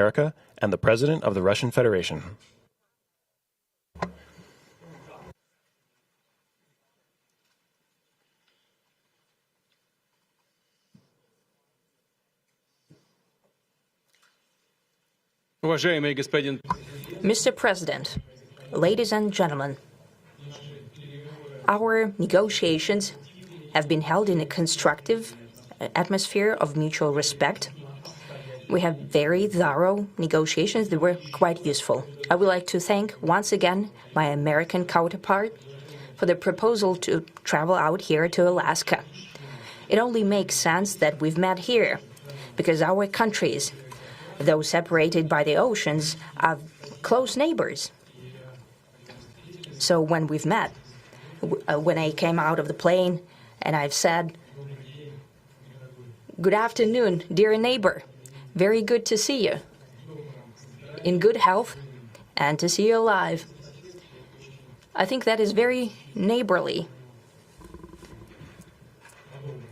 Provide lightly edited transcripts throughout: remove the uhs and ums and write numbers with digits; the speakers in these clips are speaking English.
America and the President of the Russian Federation. Mr. President, ladies and gentlemen, our negotiations have been held in a constructive atmosphere of mutual respect. We have very thorough negotiations that were quite useful. I would like to thank once again my American counterpart for the proposal to travel out here to Alaska. It only makes sense that we've met here because our countries, though separated by the oceans, are close neighbors. So when we've met, when I came out of the plane and I've said, "Good afternoon, dear neighbor. Very good to see you. In good health and to see you alive." I think that is very neighborly.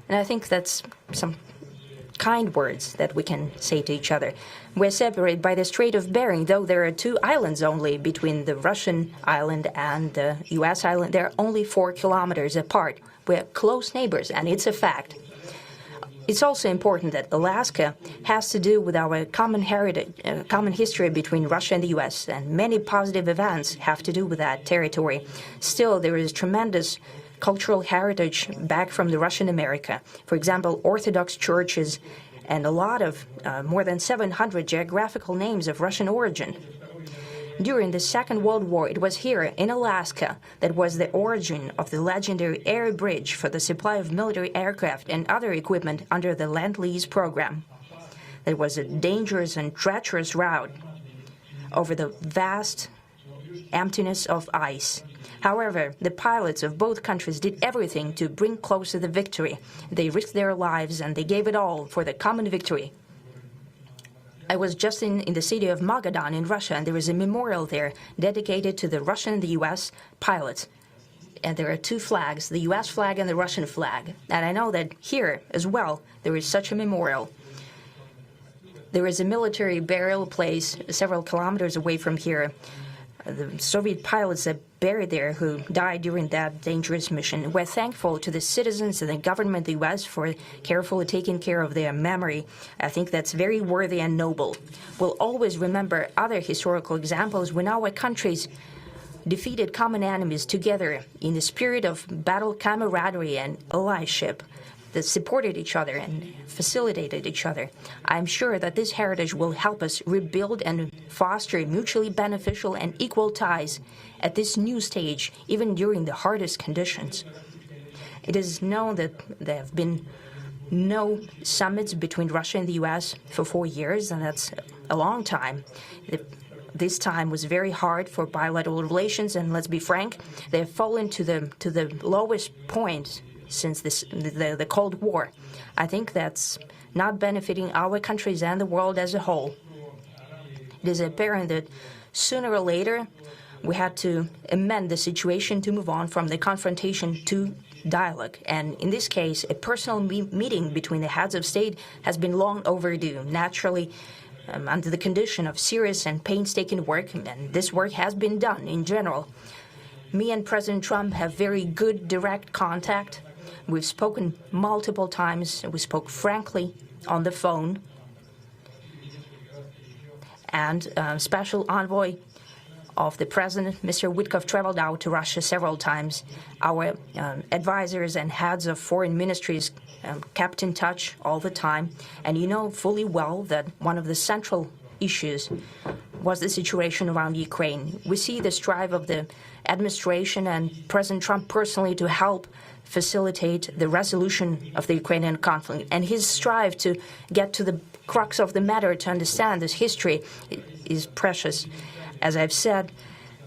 And I think that's some kind words that we can say to each other. We're separated by the Strait of Bering, though there are 2 islands only between the Russian island and the U.S. island. They're only 4 kilometers apart. We're close neighbors, and it's a fact. It's also important that Alaska has to do with our common heritage, common history between Russia and the U.S., and many positive events have to do with that territory. Still, there is tremendous cultural heritage back from the Russian America. For example, Orthodox churches and a lot of more than 700 geographical names of Russian origin. During the Second World War, it was here in Alaska that was the origin of the legendary air bridge for the supply of military aircraft and other equipment under the Lend-Lease program. That was a dangerous and treacherous route over the vast emptiness of ice. However, the pilots of both countries did everything to bring closer the victory. They risked their lives and they gave it all for the common victory. I was just in the city of Magadan in Russia, and there is a memorial there dedicated to the Russian and the U.S. pilots. And there are 2 flags, the U.S. flag and the Russian flag. And I know that here as well there is such a memorial. There is a military burial place several kilometers away from here. The Soviet pilots that buried there who died during that dangerous mission. We're thankful to the citizens and the government of the U.S. for carefully taking care of their memory. I think that's very worthy and noble. We'll always remember other historical examples when our countries defeated common enemies together in the spirit of battle camaraderie and allyship that supported each other and facilitated each other. I'm sure that this heritage will help us rebuild and foster mutually beneficial and equal ties at this new stage, even during the hardest conditions. It is known that there have been no summits between Russia and the U.S. for 4 years, and that's a long time. This time was very hard for bilateral relations, and let's be frank, they have fallen to the lowest point since the Cold War. I think that's not benefiting our countries and the world as a whole. It is apparent that sooner or later we had to amend the situation to move on from the confrontation to dialogue. And in this case, a personal meeting between the heads of state has been long overdue, naturally under the condition of serious and painstaking work, and this work has been done in general. Me and President Trump have very good direct contact. We've spoken multiple times. We spoke frankly on the phone. And Special Envoy of the President, Mr. Witkoff, traveled out to Russia several times. Our advisors and heads of foreign ministries kept in touch all the time. And you know fully well that one of the central issues was the situation around Ukraine. We see the strive of the administration and President Trump personally to help facilitate the resolution of the Ukrainian conflict. And his strive to get to the crux of the matter, to understand this history, is precious. As I've said,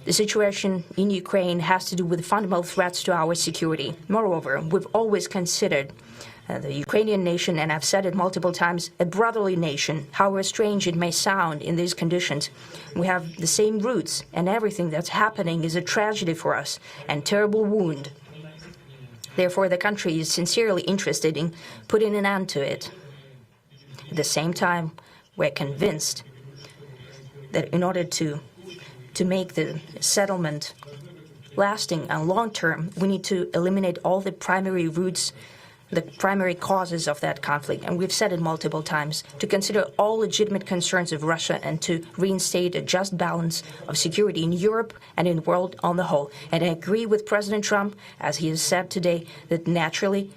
the situation in Ukraine has to do with fundamental threats to our security. Moreover, we've always considered the Ukrainian nation, and I've said it multiple times, a brotherly nation, however strange it may sound in these conditions. We have the same roots, and everything that's happening is a tragedy for us and terrible wound. Therefore, the country is sincerely interested in putting an end to it. At the same time, we're convinced that in order to make the settlement lasting and long-term, we need to eliminate all the primary roots, the primary causes of that conflict. And we've said it multiple times, to consider all legitimate concerns of Russia and to reinstate a just balance of security in Europe and in the world on the whole. And I agree with President Trump, as he has said today, that naturally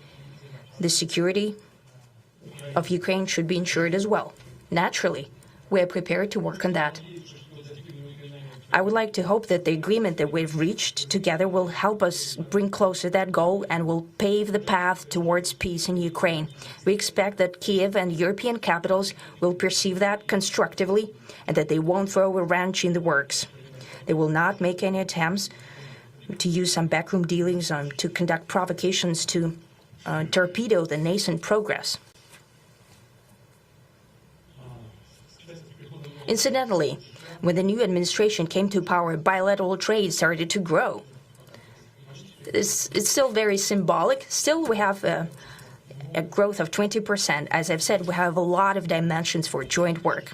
the security of Ukraine should be ensured as well. Naturally, we are prepared to work on that. I would like to hope that the agreement that we've reached together will help us bring closer that goal and will pave the path towards peace in Ukraine. We expect that Kiev and European capitals will perceive that constructively and that they won't throw a wrench in the works. They will not make any attempts to use some backroom dealings to conduct provocations to torpedo the nascent progress. Incidentally, when the new administration came to power, bilateral trade started to grow. It's still very symbolic. Still, we have a growth of 20%. As I've said, we have a lot of dimensions for joint work.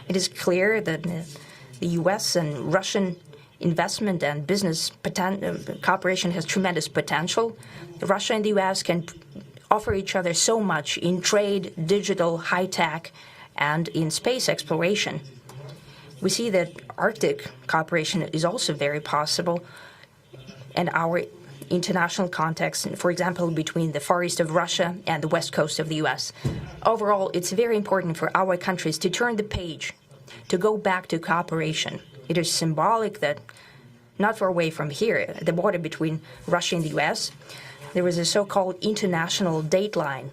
It is clear that the U.S. and Russian investment and business cooperation has tremendous potential. Russia and the U.S. can offer each other so much in trade, digital, high-tech, and in space exploration. We see that Arctic cooperation is also very possible, and our international context, for example, between the Far East of Russia and the West Coast of the U.S. Overall, it's very important for our countries to turn the page, to go back to cooperation. It is symbolic that not far away from here, at the border between Russia and the U.S., there was a so-called international date line.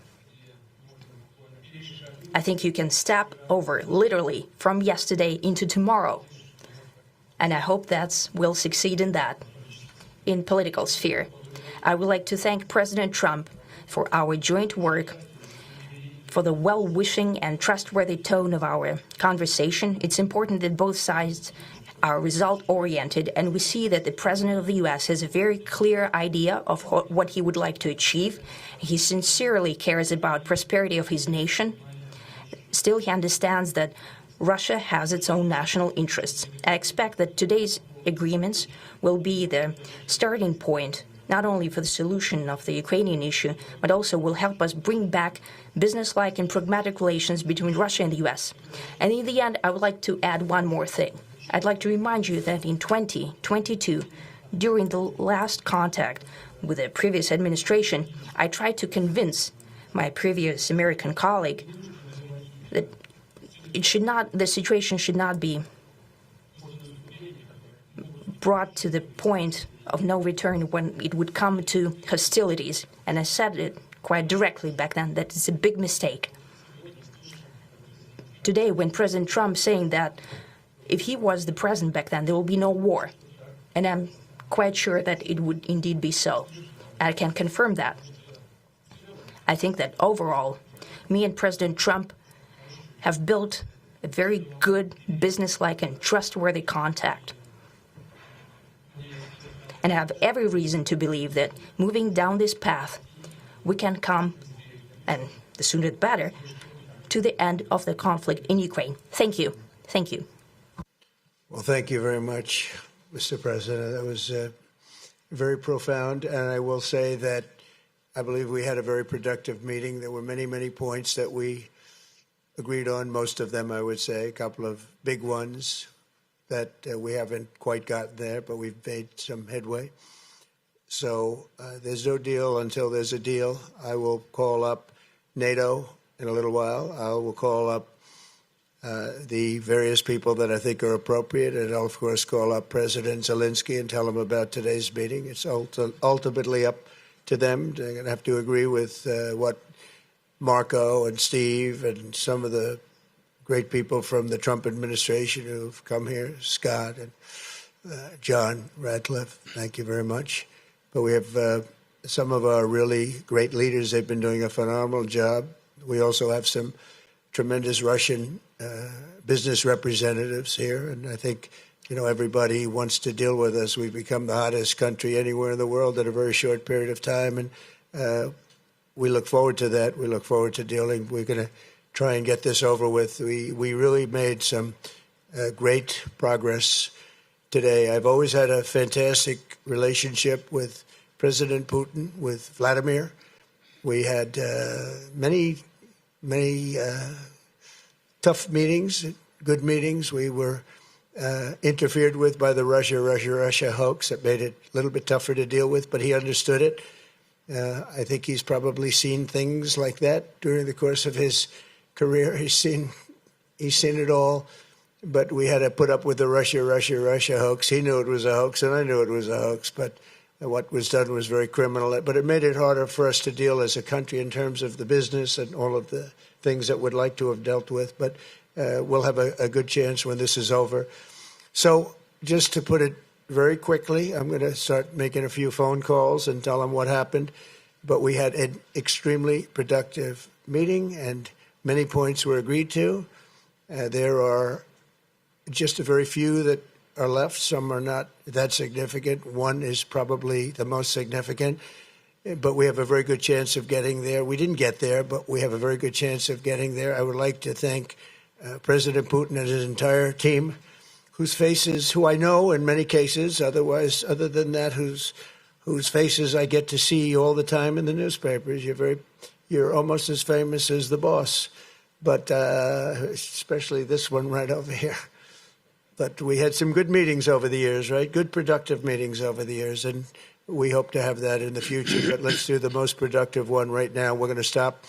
I think you can step over, literally, from yesterday into tomorrow. And I hope we'll succeed in that, in political sphere. I would like to thank President Trump for our joint work, for the well-wishing and trustworthy tone of our conversation. It's important that both sides are result-oriented, and we see that the President of the U.S. has a very clear idea of what he would like to achieve. He sincerely cares about prosperity of his nation. Still, he understands that Russia has its own national interests. I expect that today's agreements will be the starting point, not only for the solution of the Ukrainian issue, but also will help us bring back businesslike and pragmatic relations between Russia and the U.S. And in the end, I would like to add one more thing. I'd like to remind you that in 2022, during the last contact with the previous administration, I tried to convince my previous American colleague that the situation should not be brought to the point of no return when it would come to hostilities. And I said it quite directly back then that it's a big mistake. Today, when President Trump saying that if he was the president back then, there will be no war. And I'm quite sure that it would indeed be so. I can confirm that. I think that overall, me and President Trump have built a very good, businesslike and trustworthy contact. And I have every reason to believe that moving down this path, we can come, and the sooner the better, to the end of the conflict in Ukraine. Thank you. Thank you. Well, thank you very much, Mr. President. That was very profound. And I will say that I believe we had a very productive meeting. There were many, many points that we agreed on, most of them, I would say, a couple of big ones that we haven't quite gotten there, but we've made some headway. So there's no deal until there's a deal. I will call up NATO in a little while. I will call up the various people that I think are appropriate, and I'll, of course, call up President Zelensky and tell him about today's meeting. It's ultimately up to them. They're going to have to agree with what Marco and Steve and some of the great people from the Trump administration who've come here, Scott and John Radcliffe, thank you very much. But we have some of our really great leaders. They've been doing a phenomenal job. We also have some tremendous Russian business representatives here, and I think, you know, everybody wants to deal with us. We've become the hottest country anywhere in the world in a very short period of time, and we look forward to that. We look forward to dealing. We're going to try and get this over with. We really made some great progress today. I've always had a fantastic relationship with President Putin, with Vladimir. We had many tough meetings, good meetings. We were interfered with by the Russia hoax. That made it a little bit tougher to deal with, but he understood it. I think he's probably seen things like that during the course of his career. He's seen it all, but we had to put up with the Russia hoax. He knew it was a hoax, and I knew it was a hoax, but what was done was very criminal. But it made it harder for us to deal as a country in terms of the business and all of the things that we'd like to have dealt with. But we'll have a good chance when this is over. So just to put it very quickly, I'm going to start making a few phone calls and tell them what happened. But we had an extremely productive meeting, and many points were agreed to. There are just a very few that are left. Some are not that significant. One is probably the most significant, but we have a very good chance of getting there. We didn't get there, but we have a very good chance of getting there. I would like to thank President Putin and his entire team, whose faces, who I know in many cases, other than that, whose faces I get to see all the time in the newspapers. You're almost as famous as the boss, but especially this one right over here. But we had some good meetings over the years, right? Good, productive meetings over the years, and we hope to have that in the future. But let's do the most productive one right now. We're going to stop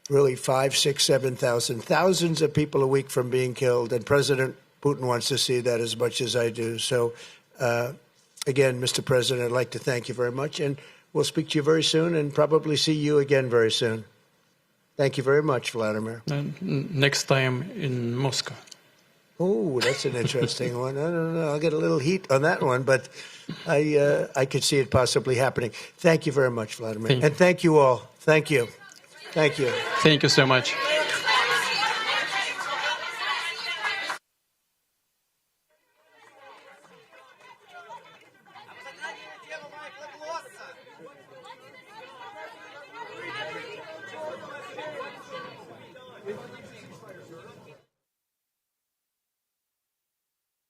really 5, 6, 7,000, thousands of people a week from being killed, and President Putin wants to see that as much as I do. So, again, Mr. President, I'd like to thank you very much, and we'll speak to you very soon and probably see you again very soon. Thank you very much, Vladimir. Next time in Moscow. Oh, that's an interesting one. I don't know. I'll get a little heat on that one, but I could see it possibly happening. Thank you very much, Vladimir. And thank you all. Thank you. Thank you. Thank you so much.